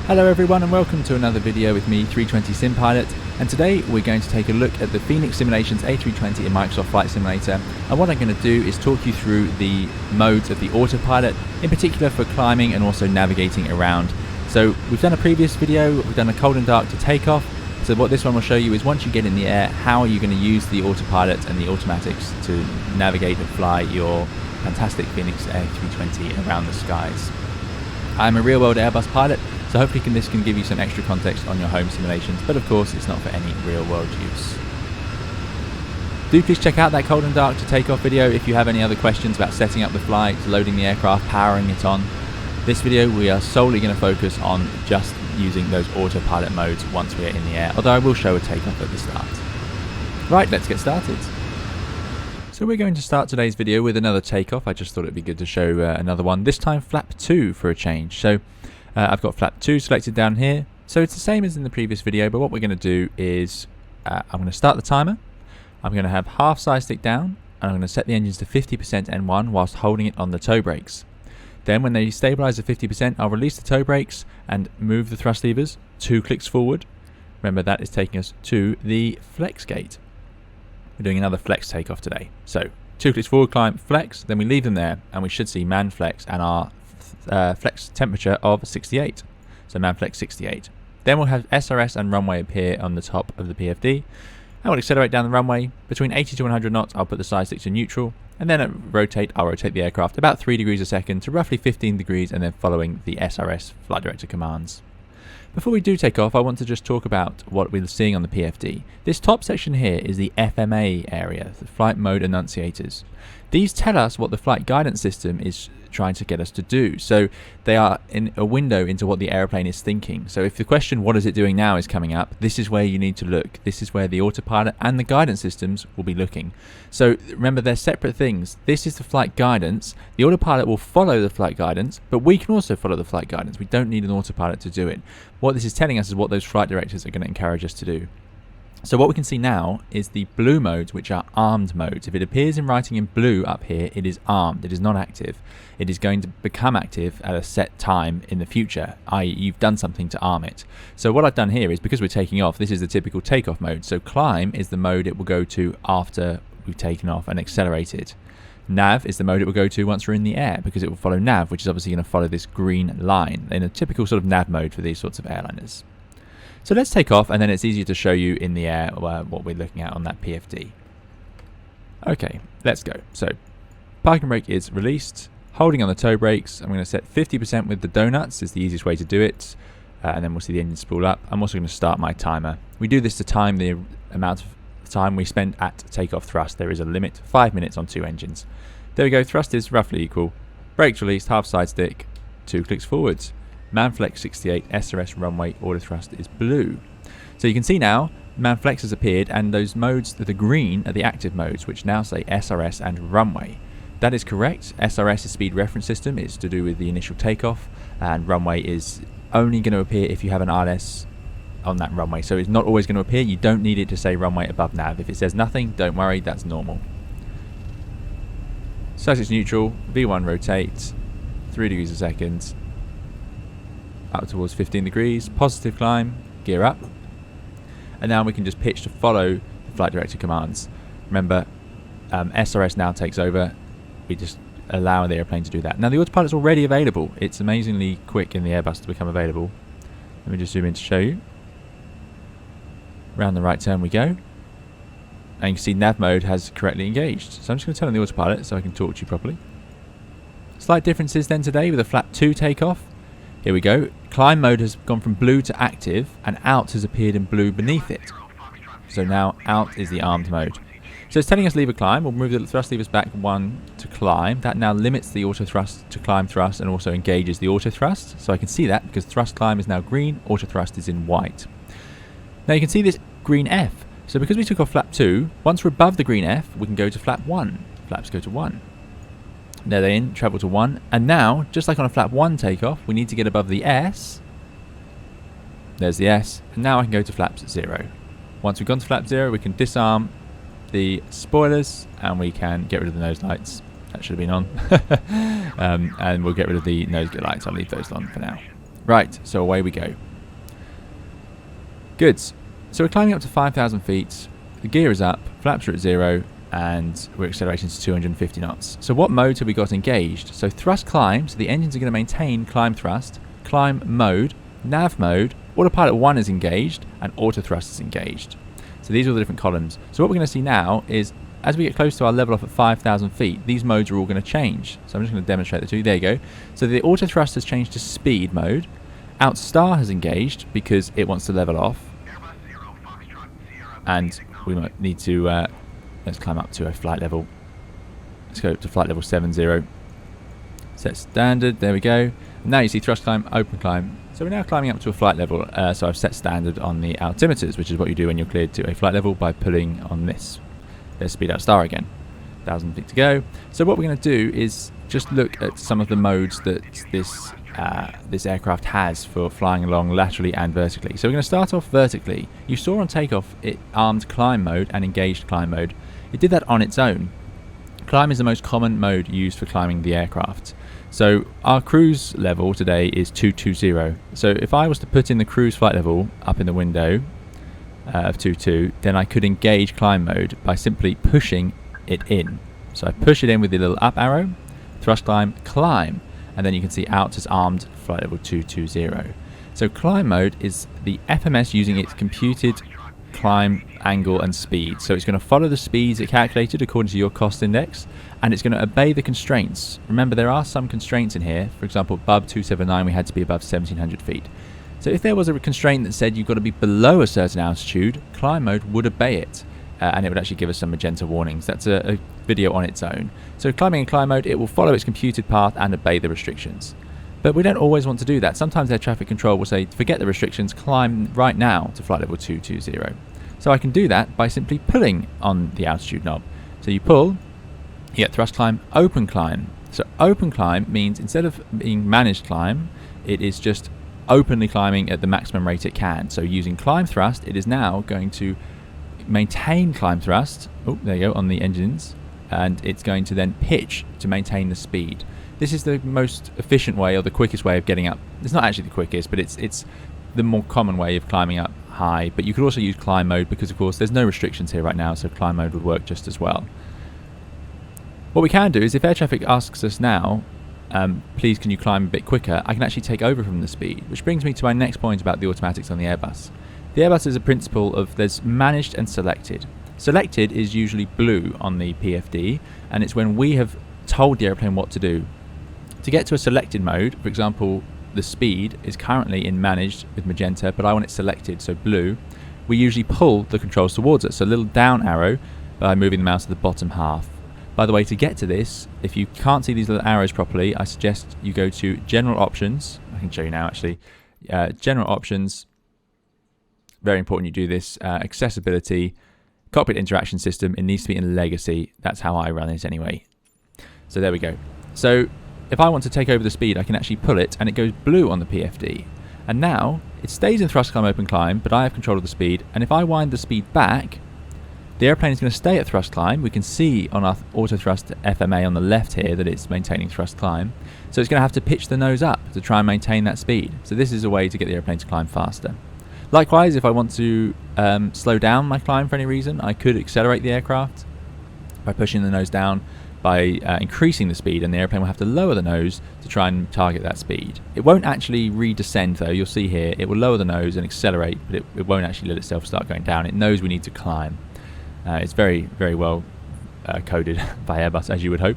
Hello everyone and welcome to another video with me, 320 Sim Pilot, and today we're going to take a look at the Fenix Simulations A320 in Microsoft Flight Simulator, and what I'm going to do is talk you through the modes of the Autopilot, in particular for climbing and also navigating around. So we've done a previous video, we've done a cold and dark to takeoff, so what this one will show you is once you get in the air, how are you going to use the Autopilot and the automatics to navigate and fly your fantastic Fenix A320 around the skies. I'm a real-world Airbus pilot, so hopefully this can give you some extra context on your home simulations, but of course it's not for any real-world use. Do please check out that cold and dark to takeoff video if you have any other questions about setting up the flight, loading the aircraft, powering it on. This video we are solely going to focus on just using those autopilot modes once we are in the air, although I will show a takeoff at the start. Right, let's get started. So we're going to start today's video with another takeoff. I just thought it'd be good to show another one, this time flap 2 for a change. So I've got flap 2 selected down here. So it's the same as in the previous video, but what we're going to do is I'm going to start the timer. I'm going to have half side stick down, and I'm going to set the engines to 50% N1 whilst holding it on the toe brakes. Then when they stabilize at 50%, I'll release the toe brakes and move the thrust levers 2 clicks forward. Remember, that is taking us to the flex gate. We're doing another flex takeoff today. So 2 clicks forward, climb, flex, then we leave them there, and we should see man flex and our flex temperature of 68. So man flex 68. Then we'll have SRS and runway appear on the top of the PFD. And we'll accelerate down the runway. Between 80 to 100 knots, I'll put the side stick to neutral. And then I'll rotate the aircraft about 3 degrees a second to roughly 15 degrees, and then following the SRS flight director commands. Before we do take off, I want to just talk about what we're seeing on the PFD. This top section here is the FMA area, the flight mode enunciators. These tell us what the flight guidance system is trying to get us to do. So they are in a window into what the airplane is thinking. So if the question, what is it doing now, is coming up, this is where you need to look. This is where the autopilot and the guidance systems will be looking. So remember, they're separate things. This is the flight guidance. The autopilot will follow the flight guidance, but we can also follow the flight guidance. We don't need an autopilot to do it. What this is telling us is what those flight directors are going to encourage us to do. So what we can see now is the blue modes, which are armed modes. If it appears in writing in blue up here, it is armed. It is not active. It is going to become active at a set time in the future, i.e. you've done something to arm it. So what I've done here is, because we're taking off, this is the typical takeoff mode. So climb is the mode it will go to after we've taken off and accelerated. Nav is the mode it will go to once we're in the air, because it will follow nav, which is obviously going to follow this green line in a typical sort of nav mode for these sorts of airliners. So let's take off, and then it's easier to show you in the air what we're looking at on that PFD. Okay, let's go. So parking brake is released, holding on the toe brakes. I'm going to set 50% with the donuts, is the easiest way to do it, and then we'll see the engine spool up. I'm also going to start my timer. We do this to time the amount of time we spend at takeoff thrust. There is a limit, 5 minutes on 2 engines. There we go, thrust is roughly equal. Brakes released, half side stick, 2 clicks forwards. Manflex 68, SRS runway auto thrust is blue. So you can see now Manflex has appeared, and those modes, the green, are the active modes, which now say SRS and runway. That is correct. SRS is speed reference system. It's to do with the initial takeoff, and runway is only going to appear if you have an RS on that runway. So it's not always going to appear. You don't need it to say runway above nav. If it says nothing, don't worry, that's normal. Side stick neutral, V1 rotate, 3 degrees a second. Up towards 15 degrees, positive climb, gear up, and now we can just pitch to follow the flight director commands. Remember, SRS now takes over. We just allow the airplane to do that. Now the autopilot's already available. It's amazingly quick in the Airbus to become available. Let me just zoom in to show you. Around the right turn we go, and you can see nav mode has correctly engaged. So I'm just going to turn on the autopilot so I can talk to you properly. Slight differences then today with a flap 2 takeoff. Here we go. Climb mode has gone from blue to active, and out has appeared in blue beneath it. So now out is the armed mode. So it's telling us lever climb. We'll move the thrust levers back 1 to climb. That now limits the auto thrust to climb thrust, and also engages the auto thrust. So I can see that because thrust climb is now green, auto thrust is in white. Now you can see this green F. So because we took off flap 2, once we're above the green F, we can go to flap 1. Flaps go to 1. There they're in, travel to 1, and now, just like on a flap 1 takeoff, we need to get above the S. There's the S, and now I can go to flaps 0. Once we've gone to flap 0, we can disarm the spoilers, and we can get rid of the nose lights. That should have been on. And we'll get rid of the nose lights. I'll leave those on for now. Right, so away we go. Good. So we're climbing up to 5,000 feet, the gear is up, flaps are at 0, and we're accelerating to 250 knots. So what modes have we got engaged? So thrust climb, so the engines are going to maintain climb thrust, climb mode, nav mode, autopilot 1 is engaged, and auto thrust is engaged. So these are the different columns. So what we're going to see now is, as we get close to our level off at 5,000 feet, these modes are all going to change. So I'm just going to demonstrate the two. There you go. So the auto thrust has changed to speed mode. Outstar has engaged because it wants to level off. And we might need to, let's climb up to a flight level. Let's go to flight level 70. Set standard, there we go. Now you see thrust climb, open climb. So we're now climbing up to a flight level. So I've set standard on the altimeters, which is what you do when you're cleared to a flight level by pulling on this. There's speed out star again. 1,000 feet to go. So what we're going to do is just look at some of the modes that this aircraft has for flying along laterally and vertically. So we're going to start off vertically. You saw on takeoff it armed climb mode and engaged climb mode. It did that on its own. Climb is the most common mode used for climbing the aircraft. So our cruise level today is 220. So if I was to put in the cruise flight level up in the window of 22, then I could engage climb mode by simply pushing it in. So I push it in with the little up arrow, thrust climb, climb, and then you can see out as armed flight level 220. So climb mode is the FMS using its computed climb angle and speed. So it's going to follow the speeds it calculated according to your cost index, and it's going to obey the constraints. Remember, there are some constraints in here. For example, BUB 279, we had to be above 1,700 feet. So if there was a constraint that said you've got to be below a certain altitude, climb mode would obey it. And it would actually give us some magenta warnings. That's a video on its own. So climbing in climb mode, it will follow its computed path and obey the restrictions. But we don't always want to do that. Sometimes air traffic control will say, forget the restrictions, climb right now to flight level 220. So I can do that by simply pulling on the altitude knob. So you pull, you get thrust climb, open climb. So open climb means instead of being managed climb, it is just openly climbing at the maximum rate it can. So using climb thrust, it is now going to maintain climb thrust, oh there you go, on the engines, and it's going to then pitch to maintain the speed. This is the most efficient way, or the quickest way of getting up. It's not actually the quickest, but it's the more common way of climbing up high. But you could also use climb mode because of course there's no restrictions here right now, so climb mode would work just as well. What we can do is if air traffic asks us now, please can you climb a bit quicker, I can actually take over from the speed, which brings me to my next point about the automatics on the Airbus. The Airbus is a principle of there's managed and selected. Selected is usually blue on the PFD, and it's when we have told the airplane what to do. To get to a selected mode, for example, the speed is currently in managed with magenta, but I want it selected, so blue, we usually pull the controls towards us. So a little down arrow by moving the mouse to the bottom half. By the way, to get to this, if you can't see these little arrows properly, I suggest you go to General Options. I can show you now actually. General Options. Very important you do this. Accessibility, cockpit interaction system, it needs to be in legacy. That's how I run it anyway. So there we go. So if I want to take over the speed, I can actually pull it and it goes blue on the PFD. And now it stays in thrust climb open climb, but I have control of the speed. And if I wind the speed back, the airplane is going to stay at thrust climb. We can see on our auto thrust FMA on the left here that it's maintaining thrust climb. So it's going to have to pitch the nose up to try and maintain that speed. So this is a way to get the airplane to climb faster. Likewise, if I want to slow down my climb for any reason, I could accelerate the aircraft by pushing the nose down, by increasing the speed, and the airplane will have to lower the nose to try and target that speed. It won't actually redescend though. You'll see here, it will lower the nose and accelerate, but it won't actually let itself start going down. It knows we need to climb. It's very, very well coded by Airbus, as you would hope.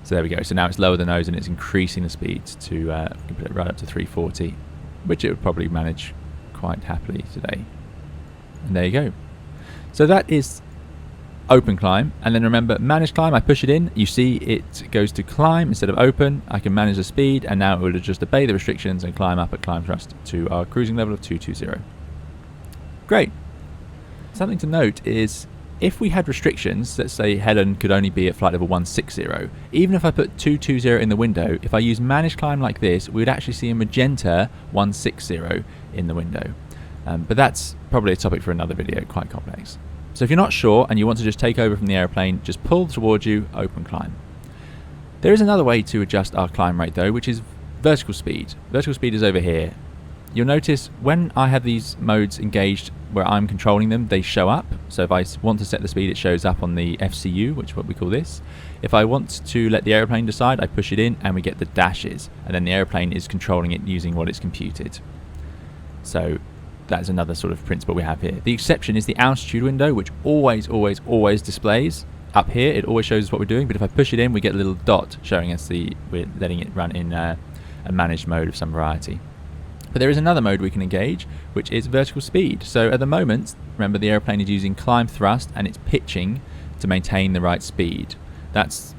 So there we go. So now it's lowered the nose and it's increasing the speed to, we can put it right up to 340, which it would probably manage quite happily today. And there you go. So that is open climb. And then remember, manage climb, I push it in, you see it goes to climb instead of open. I can manage the speed, and now it will just obey the restrictions and climb up at climb thrust to our cruising level of 220. Great. Something to note is, if we had restrictions, let's say Helen could only be at flight level 160, even if I put 220 in the window, if I use managed climb like this, we would actually see a magenta 160 in the window. But that's probably a topic for another video, quite complex. So if you're not sure and you want to just take over from the airplane, just pull towards you, open climb. There is another way to adjust our climb rate though, which is vertical speed. Vertical speed is over here. You'll notice when I have these modes engaged where I'm controlling them, they show up. So if I want to set the speed, it shows up on the FCU, which is what we call this. If I want to let the airplane decide, I push it in and we get the dashes, and then the airplane is controlling it using what it's computed. So that's another sort of principle we have here. The exception is the altitude window, which always displays. Up here, it always shows us what we're doing, but if I push it in, we get a little dot showing us we're letting it run in a managed mode of some variety. But there is another mode we can engage, which is vertical speed. So at the moment, remember, the airplane is using climb thrust and it's pitching to maintain the right speed. That's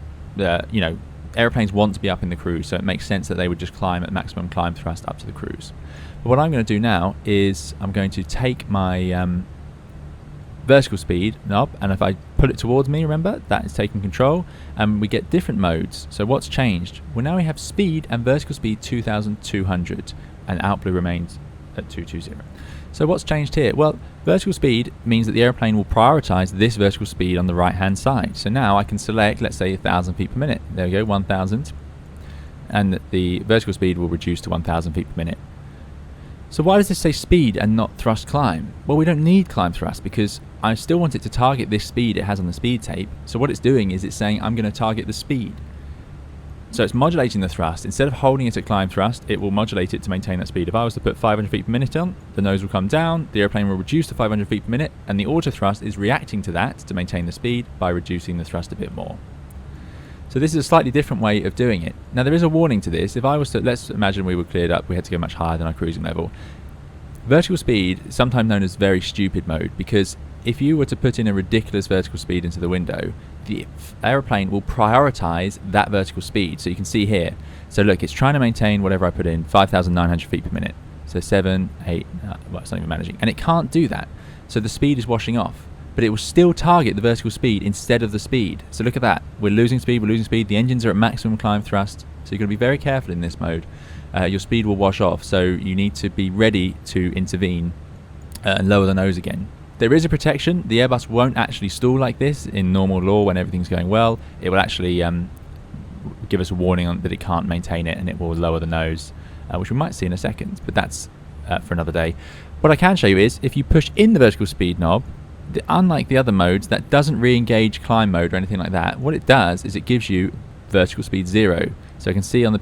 airplanes want to be up in the cruise, so it makes sense that they would just climb at maximum climb thrust up to the cruise. But what I'm going to do now is I'm going to take my vertical speed knob, and if I pull it towards me, remember, that is taking control, and we get different modes. So what's changed? Well, now we have speed and vertical speed 2200, and out blue remains at 220. So what's changed here? Well, vertical speed means that the airplane will prioritize this vertical speed on the right hand side. So now I can select, let's say, 1000 feet per minute. There we go, 1000, and the vertical speed will reduce to 1000 feet per minute. So why does this say speed and not thrust climb? Well, we don't need climb thrust because I still want it to target this speed it has on the speed tape. So what it's doing is it's saying I'm going to target the speed. So it's modulating the thrust. Instead of holding it at climb thrust, it will modulate it to maintain that speed. If I was to put 500 feet per minute on, the nose will come down, the airplane will reduce to 500 feet per minute, and the auto thrust is reacting to that to maintain the speed by reducing the thrust a bit more. So this is a slightly different way of doing it. Now there is a warning to this. If I was to, let's imagine we were cleared up, we had to go much higher than our cruising level. Vertical speed is sometimes known as very stupid mode, because if you were to put in a ridiculous vertical speed into the window, the aeroplane will prioritize that vertical speed. So you can see here. So look, it's trying to maintain whatever I put in, 5,900 feet per minute. So 7, 8, well, it's not even managing. And it can't do that. So the speed is washing off. But it will still target the vertical speed instead of the speed. So look at that. We're losing speed, The engines are at maximum climb thrust. So you've got to be very careful in this mode. Your speed will wash off. So you need to be ready to intervene and lower the nose again. There is a protection. The Airbus won't actually stall like this in normal law when everything's going well. It will actually give us a warning that it can't maintain it, and it will lower the nose, which we might see in a second, but that's for another day. What I can show you is if you push in the vertical speed knob, unlike the other modes, that doesn't re-engage climb mode or anything like that. What it does is it gives you vertical speed 0. So I can see on the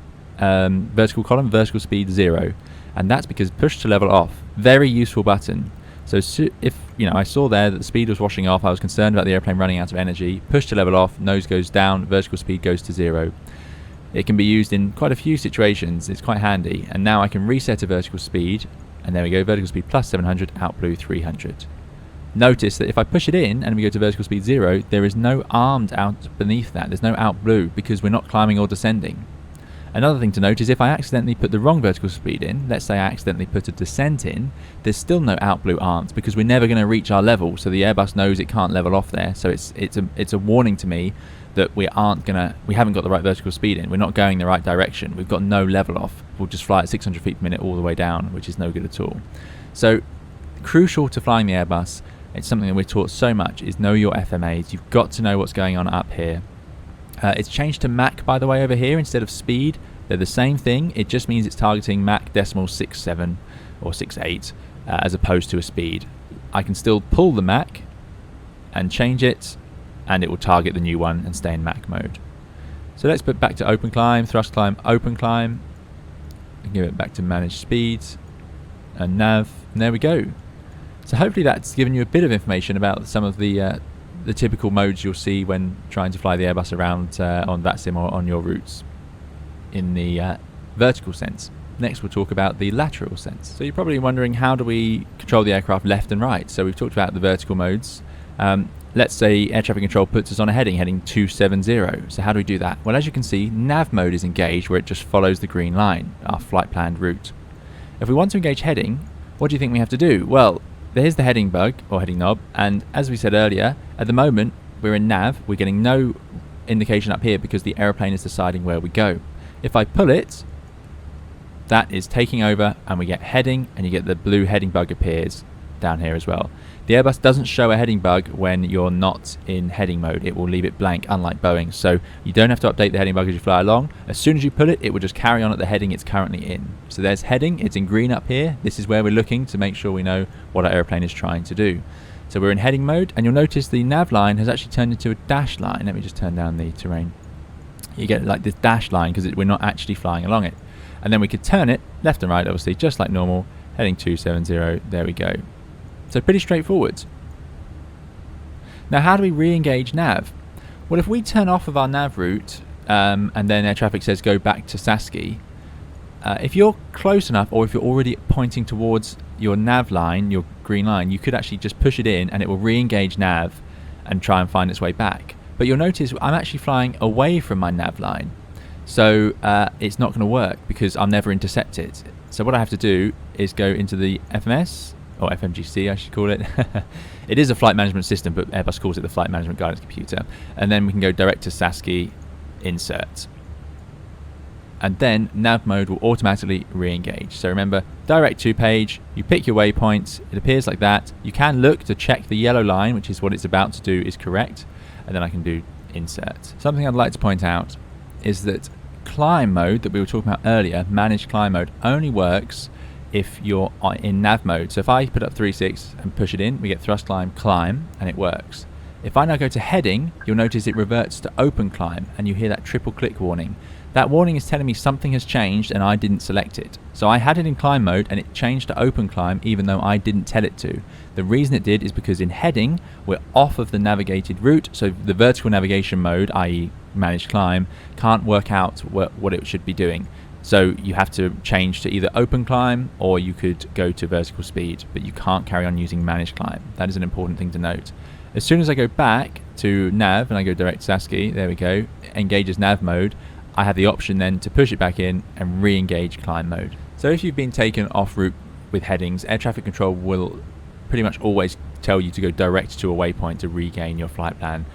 vertical column, vertical speed 0, and that's because push to level off. Very useful button. So if I saw there that the speed was washing off, I was concerned about the airplane running out of energy. Push to level off, nose goes down, vertical speed goes to 0. It can be used in quite a few situations. It's quite handy. And now I can reset a vertical speed, and there we go, vertical speed plus 700, out blue 300. Notice that if I push it in and we go to vertical speed 0, there is no armed out beneath that. There's no out blue because we're not climbing or descending. Another thing to note is if I accidentally put the wrong vertical speed in, let's say I accidentally put a descent in, there's still no out blue armed because we're never going to reach our level, so the Airbus knows it can't level off there. So it's a warning to me that we haven't got the right vertical speed in. We're not going the right direction. We've got no level off. We'll just fly at 600 feet per minute all the way down, which is no good at all. So crucial to flying the Airbus, it's something that we're taught so much, is know your FMAs. You've got to know what's going on up here. It's changed to Mach, by the way, over here instead of speed. They're the same thing. It just means it's targeting Mach decimal 67 or 68 as opposed to a speed. I can still pull the Mach and change it, and it will target the new one and stay in Mach mode. So let's put back to open climb, thrust climb, open climb, and give it back to manage speeds and nav, and there we go. So hopefully that's given you a bit of information about some of the typical modes you'll see when trying to fly the Airbus around on VATSIM or on your routes in the vertical sense. Next we'll talk about the lateral sense. So you're probably wondering, how do we control the aircraft left and right? So we've talked about the vertical modes. Let's say air traffic control puts us on a heading 270. So how do we do that? Well, as you can see, nav mode is engaged where it just follows the green line, our flight planned route. If we want to engage heading, what do you think we have to do? Well, there's the heading bug or heading knob, and as we said earlier, at the moment we're in nav, we're getting no indication up here because the aeroplane is deciding where we go. If I pull it, that is taking over and we get heading, and you get the blue heading bug appears. down here as well. The Airbus doesn't show a heading bug when you're not in heading mode. It will leave it blank, unlike Boeing. So you don't have to update the heading bug as you fly along. As soon as you pull it, it will just carry on at the heading it's currently in. So there's heading, it's in green up here. This is where we're looking to make sure we know what our airplane is trying to do. So we're in heading mode, and you'll notice the nav line has actually turned into a dash line. Let me just turn down the terrain. You get like this dash line because we're not actually flying along it. And then we could turn it left and right, obviously, just like normal. Heading 270, there we go. So pretty straightforward. Now, how do we re-engage nav? Well, if we turn off of our nav route and then air traffic says go back to Sasky, if you're close enough, or if you're already pointing towards your nav line, your green line, you could actually just push it in and it will re-engage nav and try and find its way back. But you'll notice I'm actually flying away from my nav line. So it's not going to work because I'll never intercept it. So what I have to do is go into the FMS, or FMGC I should call it. It is a flight management system, but Airbus calls it the Flight Management Guidance Computer. And then we can go direct to Sasky, insert. And then nav mode will automatically re-engage. So remember, direct to page, you pick your waypoints, it appears like that. You can look to check the yellow line, which is what it's about to do, is correct. And then I can do insert. Something I'd like to point out is that climb mode that we were talking about earlier, managed climb mode, only works if you're in nav mode. So if I put up 3.6 and push it in, we get thrust climb, climb, and it works. If I now go to heading, you'll notice it reverts to open climb, and you hear that triple click warning. That warning is telling me something has changed and I didn't select it. So I had it in climb mode and it changed to open climb even though I didn't tell it to. The reason it did is because in heading, we're off of the navigated route, so the vertical navigation mode, i.e. managed climb, can't work out what it should be doing. So you have to change to either open climb or you could go to vertical speed, but you can't carry on using managed climb. That is an important thing to note. As soon as I go back to nav and I go direct to Sasky, there we go, engages nav mode, I have the option then to push it back in and re-engage climb mode. So if you've been taken off route with headings, air traffic control will pretty much always tell you to go direct to a waypoint to regain your flight plan.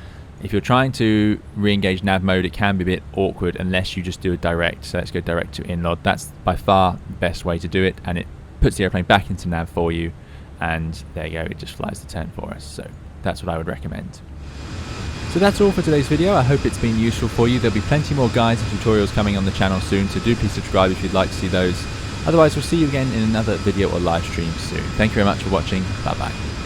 If you're trying to re-engage nav mode, it can be a bit awkward unless you just do a direct. So let's go direct to inlod. That's by far the best way to do it, and it puts the airplane back into nav for you, and there you go, it just flies the turn for us. So that's what I would recommend. So that's all for today's video. I hope it's been useful for you. There'll be plenty more guides and tutorials coming on the channel soon, so do please subscribe if you'd like to see those. Otherwise, we'll see you again in another video or live stream soon. Thank you very much for watching. Bye bye.